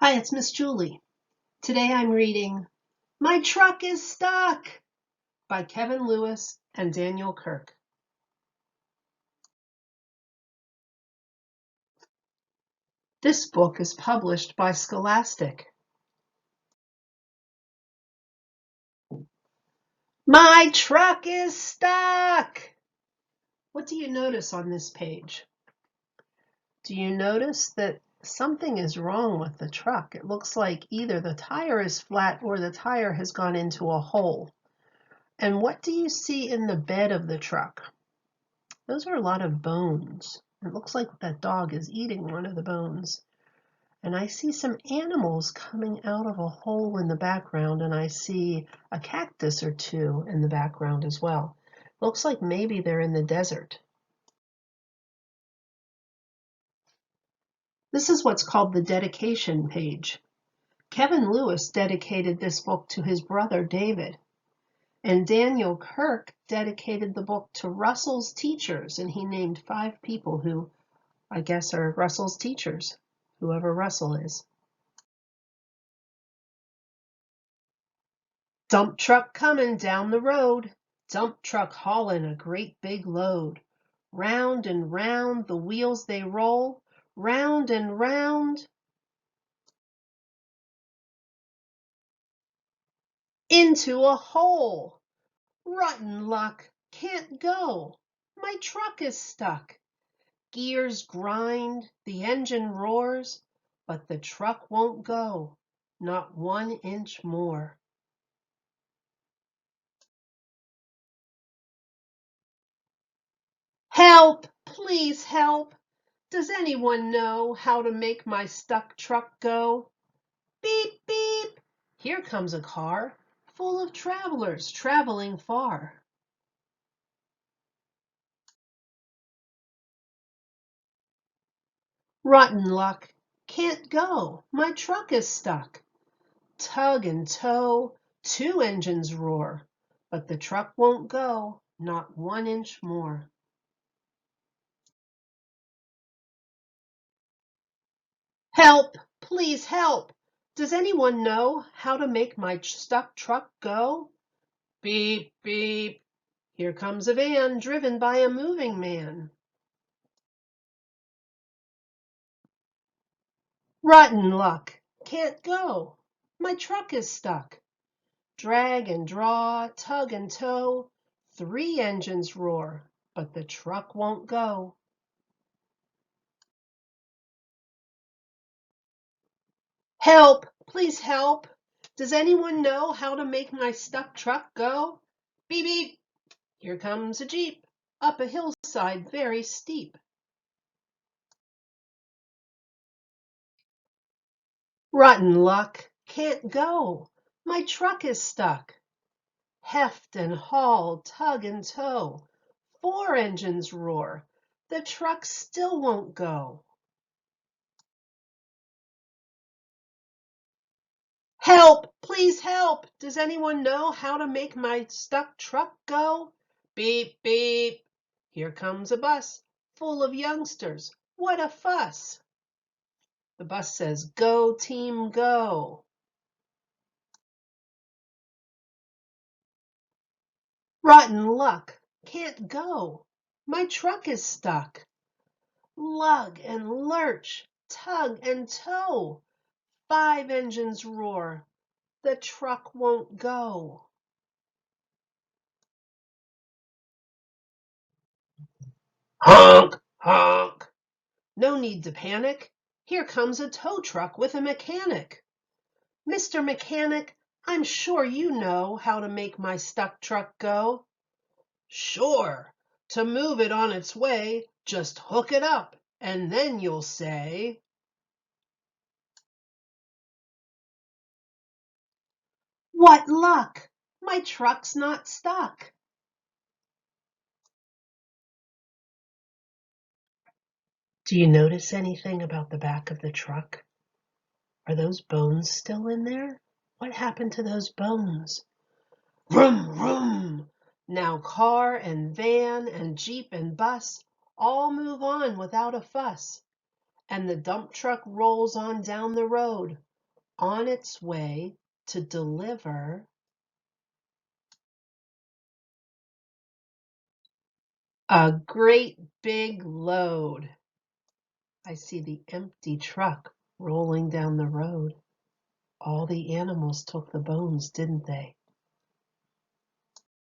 Hi, it's Miss Julie. Today I'm reading My Truck is Stuck by Kevin Lewis and Daniel Kirk. This book is published by Scholastic. My truck is stuck! What do you notice on this page? Do you notice that something is wrong with the truck? It looks like either the tire is flat or the tire has gone into a hole. And what do you see in the bed of the truck? Those are a lot of bones. It looks like that dog is eating one of the bones. And I see some animals coming out of a hole in the background, and I see a cactus or two in the background as well. Looks like maybe they're in the desert. This is what's called the dedication page. Kevin Lewis dedicated this book to his brother David, and Daniel Kirk dedicated the book to Russell's teachers, and he named 5 people who I guess are Russell's teachers, whoever Russell is. Dump truck coming down the road. Dump truck hauling a great big load. Round and round the wheels they roll. Round and round. Into a hole. Rotten luck. Can't go. My truck is stuck. Gears grind. The engine roars. But the truck won't go. Not 1 inch more. Help! Please help! Does anyone know how to make my stuck truck go? Beep, beep! Here comes a car full of travelers traveling far. Rotten luck! Can't go! My truck is stuck. Tug and tow, 2 engines roar, but the truck won't go, not 1 inch more. Help! Please help! Does anyone know how to make my stuck truck go? Beep, beep. Here comes a van driven by a moving man. Rotten luck. Can't go. My truck is stuck. Drag and draw, tug and tow. 3 engines roar, but the truck won't go. Help! Please help! Does anyone know how to make my stuck truck go? Beep, beep. Here comes a Jeep, up a hillside very steep. Rotten luck. Can't go. My truck is stuck. Heft and haul, tug and tow. 4 engines roar. The truck still won't go. Help! Please help! Does anyone know how to make my stuck truck go? Beep, beep. Here comes a bus full of youngsters. What a fuss! The bus says, "Go, team, go." Rotten luck. Can't go. My truck is stuck. Lug and lurch, tug and tow. 5 engines roar. The truck won't go. Honk, honk. No need to panic. Here comes a tow truck with a mechanic. Mr. Mechanic, I'm sure you know how to make my stuck truck go. Sure. To move it on its way, just hook it up, and then you'll say, "What luck! My truck's not stuck." Do you notice anything about the back of the truck? Are those bones still in there? What happened to those bones? Vroom, vroom! Now car and van and jeep and bus all move on without a fuss, and the dump truck rolls on down the road on its way to deliver a great big load. I see the empty truck rolling down the road. All the animals took the bones, didn't they?